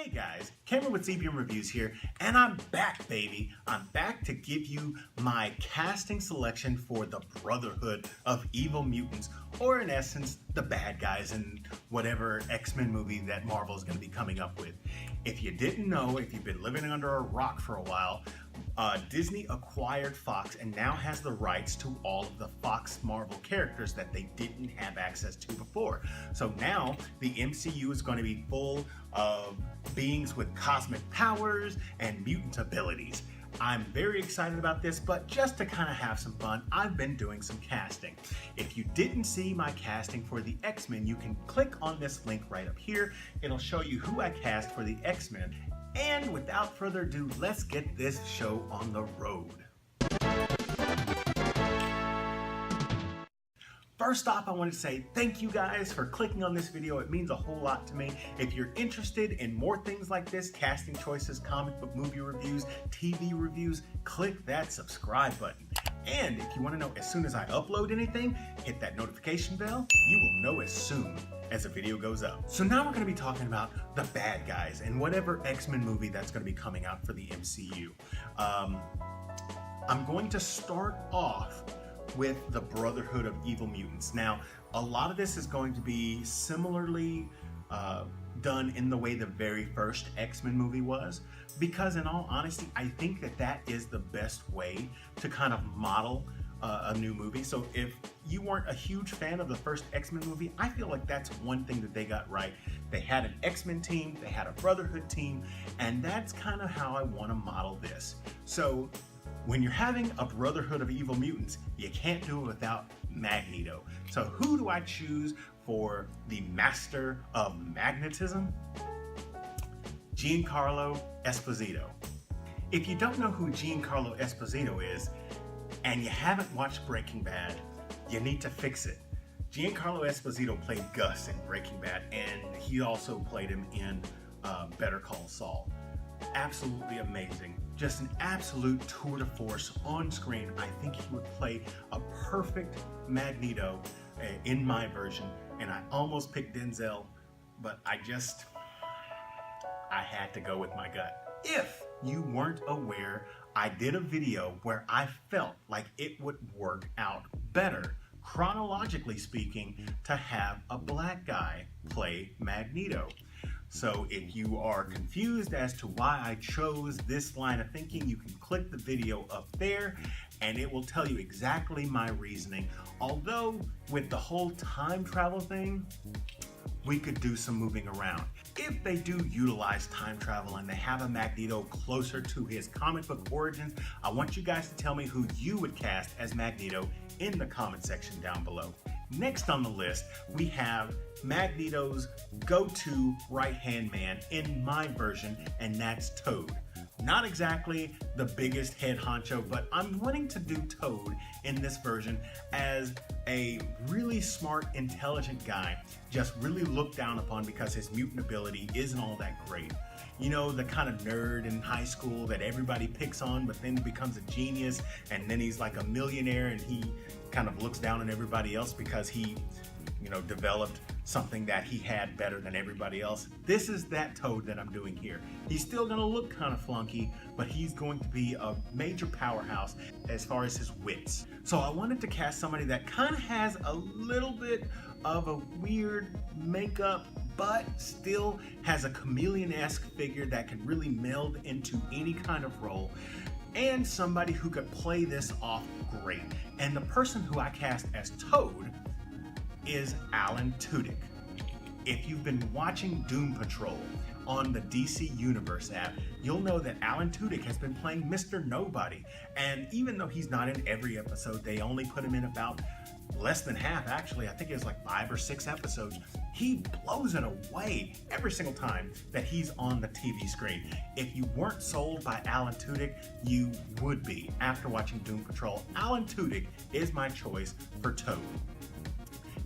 Hey guys, Cameron with ZBM Reviews here, and I'm back, baby. I'm back to give you my casting selection for the Brotherhood of Evil Mutants, or in essence, the bad guys in whatever X-Men movie that Marvel is going to be coming up with. If you didn't know, if you've been living under a rock for a while, Disney acquired Fox and now has the rights to all of the Fox Marvel characters that they didn't have access to before. So now the MCU is going to be full of beings with cosmic powers and mutant abilities. I'm very excited about this, but just to kind of have some fun, I've been doing some casting. If you didn't see my casting for the X-Men, you can click on this link right up here. It'll show you who I cast for the X-Men. And without further ado, let's get this show on the road. First off, I want to say thank you guys for clicking on this video. It means a whole lot to me. If you're interested in more things like this, casting choices, comic book movie reviews, TV reviews, click that subscribe button. And if you want to know as soon as I upload anything, hit that notification bell. You will know as soon as a video goes up. So now we're going to be talking about the bad guys in whatever X-Men movie that's going to be coming out for the MCU. I'm going to start off with the Brotherhood of Evil Mutants. Now, a lot of this is going to be similarly done in the way the very first X-Men movie was, because in all honesty, I think that that is the best way to kind of model a new movie. So if you weren't a huge fan of the first X-Men movie, I feel like that's one thing that they got right. They had an X-Men team, they had a Brotherhood team, and that's kind of how I want to model this. So when you're having a Brotherhood of Evil Mutants, you can't do it without Magneto. So who do I choose for the Master of Magnetism? Giancarlo Esposito. If you don't know who Giancarlo Esposito is, and you haven't watched Breaking Bad, you need to fix it. Giancarlo Esposito played Gus in Breaking Bad, and he also played him in Better Call Saul. Absolutely amazing. Just an absolute tour de force on screen. I think he would play a perfect Magneto in my version, and I almost picked Denzel, but I had to go with my gut. If you weren't aware, I did a video where I felt like it would work out better, chronologically speaking, to have a black guy play Magneto. So if you are confused as to why I chose this line of thinking, you can click the video up there and it will tell you exactly my reasoning. Although with the whole time travel thing, we could do some moving around. If they do utilize time travel and they have a Magneto closer to his comic book origins, I want you guys to tell me who you would cast as Magneto in the comment section down below. Next on the list, we have Magneto's go-to right-hand man in my version, and that's Toad. Not exactly the biggest head honcho, but I'm wanting to do Toad in this version as a really smart, intelligent guy, just really looked down upon because his mutant ability isn't all that great. You know, the kind of nerd in high school that everybody picks on, but then becomes a genius, and then he's like a millionaire, and he kind of looks down on everybody else because he, you know, developed something that he had better than everybody else. This is that Toad that I'm doing here. He's still gonna look kind of flunky, but he's going to be a major powerhouse as far as his wits. So I wanted to cast somebody that kind of has a little bit of a weird makeup, but still has a chameleon-esque figure that can really meld into any kind of role, and somebody who could play this off great. And the person who I cast as Toad is Alan Tudyk. If you've been watching Doom Patrol on the DC Universe app, you'll know that Alan Tudyk has been playing Mr. Nobody. And even though he's not in every episode, they only put him in about less than half, actually. I think it was like 5 or 6 episodes. He blows it away every single time that he's on the TV screen. If you weren't sold by Alan Tudyk, you would be after watching Doom Patrol. Alan Tudyk is my choice for Toad.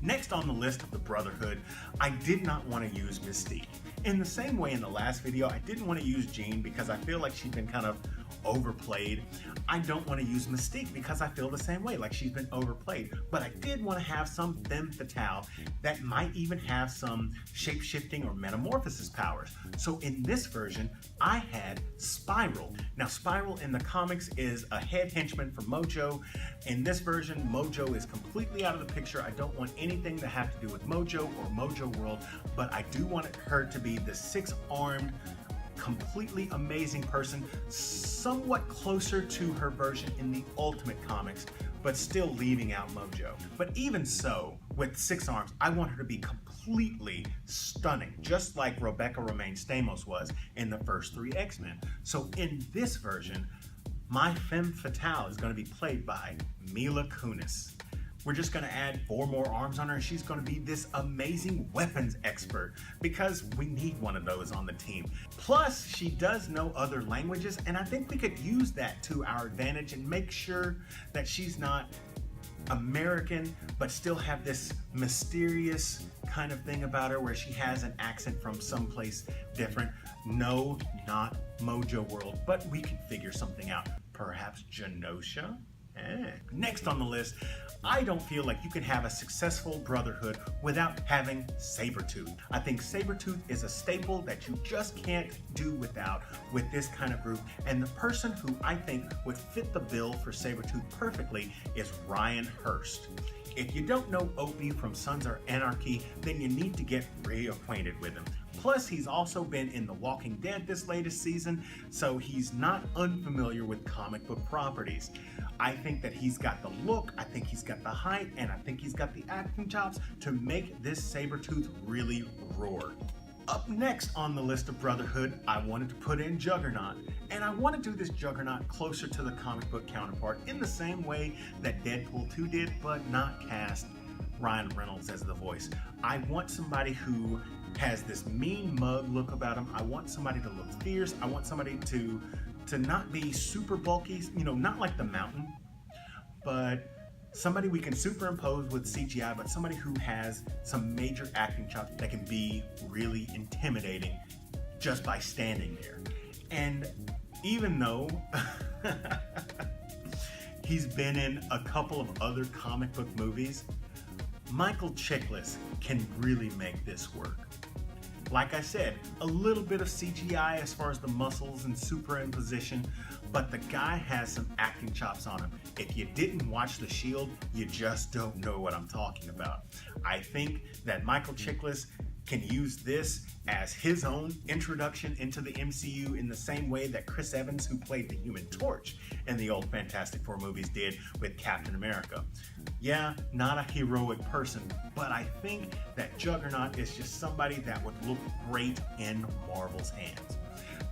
Next on the list of the Brotherhood, I did not want to use Mystique. In the same way in the last video, I didn't want to use Jean because I feel like she's been kind of overplayed. I don't want to use Mystique because I feel the same way, like she's been overplayed. But I did want to have some femme fatale that might even have some shape-shifting or metamorphosis powers. So in this version, I had Spiral. Now Spiral in the comics is a head henchman for Mojo. In this version, Mojo is completely out of the picture. I don't want anything to have to do with Mojo or Mojo World, but I do want her to be the six-armed, completely amazing person, somewhat closer to her version in the Ultimate Comics, but still leaving out Mojo. But even so, with 6 arms, I want her to be completely stunning, just like Rebecca Romaine Stamos was in the first 3 X-Men. So in this version, my femme fatale is going to be played by Mila Kunis. We're just going to add 4 more arms on her, and she's going to be this amazing weapons expert because we need one of those on the team. Plus, she does know other languages, and I think we could use that to our advantage and make sure that she's not American, but still have this mysterious kind of thing about her where she has an accent from someplace different. No, not Mojo World, but we can figure something out. Perhaps Genosha? Next on the list, I don't feel like you can have a successful Brotherhood without having Sabretooth. I think Sabretooth is a staple that you just can't do without with this kind of group, and the person who I think would fit the bill for Sabretooth perfectly is Ryan Hurst. If you don't know Opie from Sons of Anarchy, then you need to get reacquainted with him. Plus, he's also been in The Walking Dead this latest season, so he's not unfamiliar with comic book properties. I think that he's got the look, I think he's got the height, and I think he's got the acting chops to make this Sabretooth really roar. Up next on the list of Brotherhood, I wanted to put in Juggernaut. And I want to do this Juggernaut closer to the comic book counterpart in the same way that Deadpool 2 did, but not cast Ryan Reynolds as the voice. I want somebody who has this mean mug look about him. I want somebody to look fierce. I want somebody to not be super bulky, you know, not like the Mountain, but somebody we can superimpose with CGI, but somebody who has some major acting chops that can be really intimidating just by standing there. And even though he's been in a couple of other comic book movies, Michael Chiklis can really make this work. Like I said, a little bit of CGI as far as the muscles and superimposition, but the guy has some acting chops on him. If you didn't watch The Shield, you just don't know what I'm talking about. I think that Michael Chiklis can use this as his own introduction into the MCU in the same way that Chris Evans, who played the Human Torch in the old Fantastic Four movies, did with Captain America. Yeah, not a heroic person, but I think that Juggernaut is just somebody that would look great in Marvel's hands.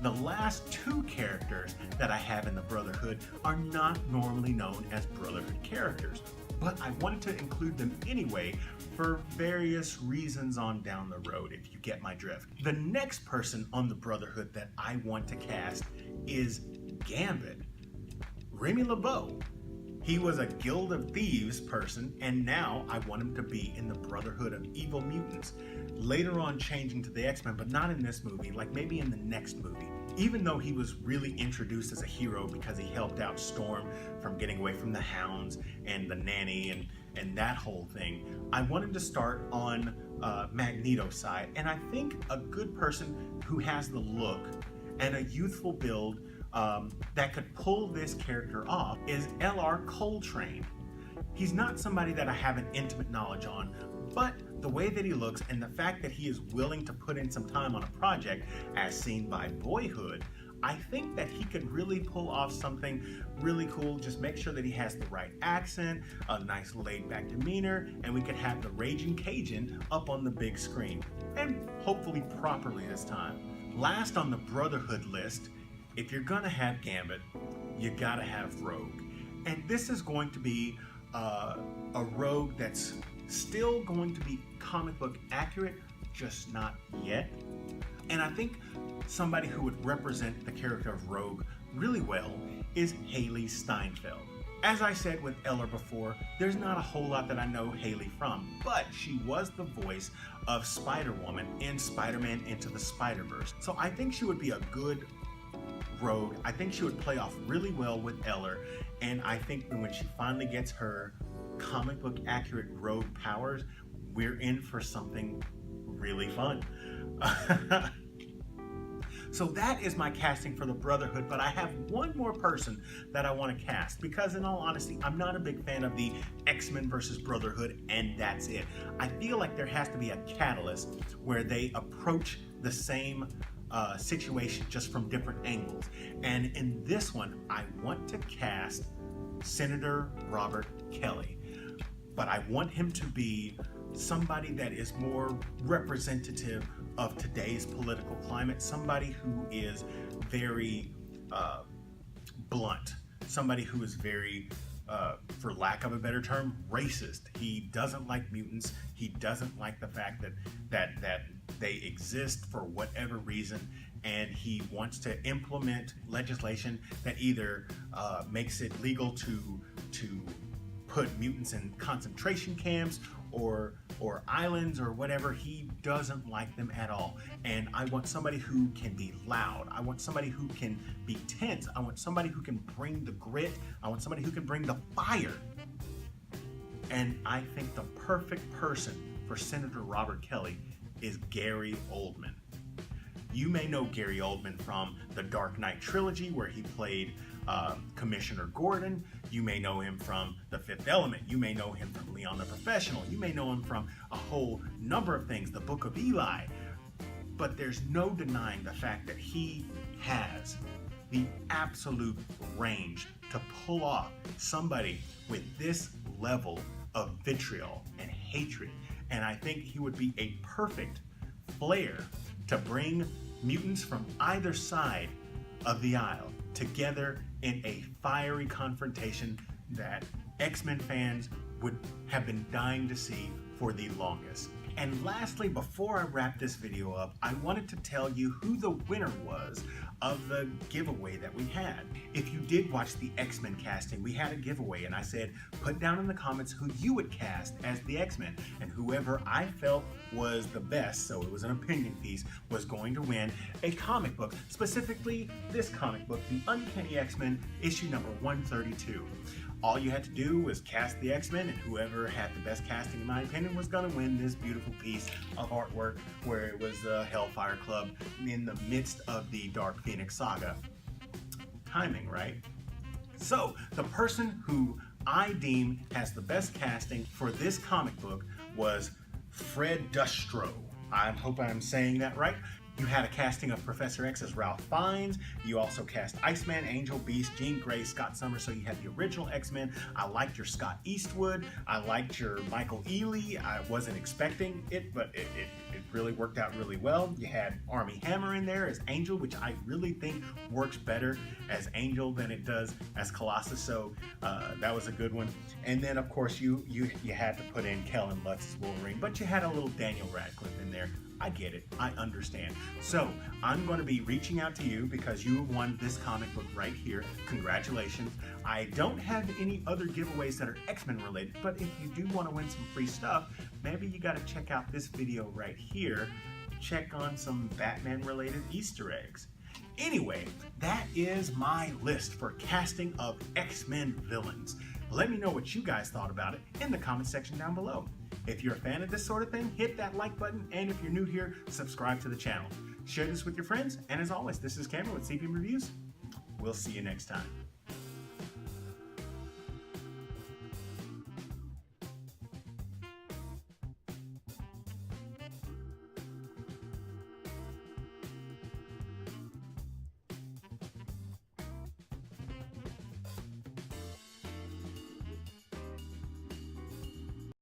The last 2 characters that I have in the Brotherhood are not normally known as Brotherhood characters, but I wanted to include them anyway for various reasons on down the road, if you get my drift. The next person on the Brotherhood that I want to cast is Gambit, Remy LeBeau. He was a Guild of Thieves person, and now I want him to be in the Brotherhood of Evil Mutants. Later on changing to the X-Men, but not in this movie, like maybe in the next movie. Even though he was really introduced as a hero because he helped out Storm from getting away from the Hounds and the Nanny and that whole thing, I wanted to start on Magneto's side. And I think a good person who has the look and a youthful build that could pull this character off is Ellar Coltrane. He's not somebody that I have an intimate knowledge on, but the way that he looks and the fact that he is willing to put in some time on a project as seen by Boyhood, I think that he could really pull off something really cool. Just make sure that he has the right accent, a nice laid back demeanor, and we could have the Raging Cajun up on the big screen, and hopefully properly this time. Last on the Brotherhood list, if you're gonna have Gambit, you gotta have Rogue. And this is going to be a Rogue that's still going to be comic book accurate, just not yet. And I think somebody who would represent the character of Rogue really well is Haley Steinfeld. As I said with Ellar before, there's not a whole lot that I know Haley from, but she was the voice of Spider-Woman in Spider-Man Into the Spider-Verse. So I think she would be a good rogue. I think she would play off really well with Ellar, and I think when she finally gets her comic book accurate rogue powers, we're in for something really fun. So that is my casting for the Brotherhood, but I have one more person that I want to cast because in all honesty, I'm not a big fan of the X-Men versus Brotherhood and that's it. I feel like there has to be a catalyst where they approach the same situation just from different angles. And in this one, I want to cast Senator Robert Kelly, but I want him to be somebody that is more representative of today's political climate, somebody who is very blunt, somebody who is very, for lack of a better term, racist. He doesn't like mutants. He doesn't like the fact that they exist for whatever reason, and he wants to implement legislation that either makes it legal to put mutants in concentration camps or islands or whatever. He doesn't like them at all. And I want somebody who can be loud. I want somebody who can be tense. I want somebody who can bring the grit. I want somebody who can bring the fire. And I think the perfect person for Senator Robert Kelly is Gary Oldman. You may know Gary Oldman from the Dark Knight trilogy where he played Commissioner Gordon. You may know him from The Fifth Element. You may know him from Leon the Professional. You may know him from a whole number of things, The Book of Eli. But there's no denying the fact that he has the absolute range to pull off somebody with this level of vitriol and hatred. And I think he would be a perfect flair to bring mutants from either side of the aisle together in a fiery confrontation that X-Men fans would have been dying to see for the longest. And lastly, before I wrap this video up, I wanted to tell you who the winner was of the giveaway that we had. If you did watch the X-Men casting, we had a giveaway and I said, put down in the comments who you would cast as the X-Men, and whoever I felt was the best, so it was an opinion piece, was going to win a comic book, specifically this comic book, The Uncanny X-Men, issue number 132. All you had to do was cast the X-Men, and whoever had the best casting, in my opinion, was going to win this beautiful piece of artwork where it was the Hellfire Club in the midst of the Dark Phoenix saga. Timing, right? So, the person who I deem has the best casting for this comic book was FREDUSTRO. I hope I'm saying that right. You had a casting of Professor X as Ralph Fiennes. You also cast Iceman, Angel, Beast, Jean Grey, Scott Summers, so you had the original X-Men. I liked your Scott Eastwood. I liked your Michael Ealy. I wasn't expecting it, but it really worked out really well. You had Armie Hammer in there as Angel, which I really think works better as Angel than it does as Colossus, so that was a good one. And then, of course, you had to put in Kellen Lutz's Wolverine, but you had a little Daniel Radcliffe in there. I get it. I understand. So I'm going to be reaching out to you because you won this comic book right here. Congratulations. I don't have any other giveaways that are X-Men related, but if you do want to win some free stuff, maybe you got to check out this video right here. Check on some Batman related Easter eggs. Anyway, that is my list for casting of X-Men villains. Let me know what you guys thought about it in the comment section down below. If you're a fan of this sort of thing, hit that like button, and if you're new here, subscribe to the channel. Share this with your friends, and as always, this is Cameron with CP Reviews. We'll see you next time.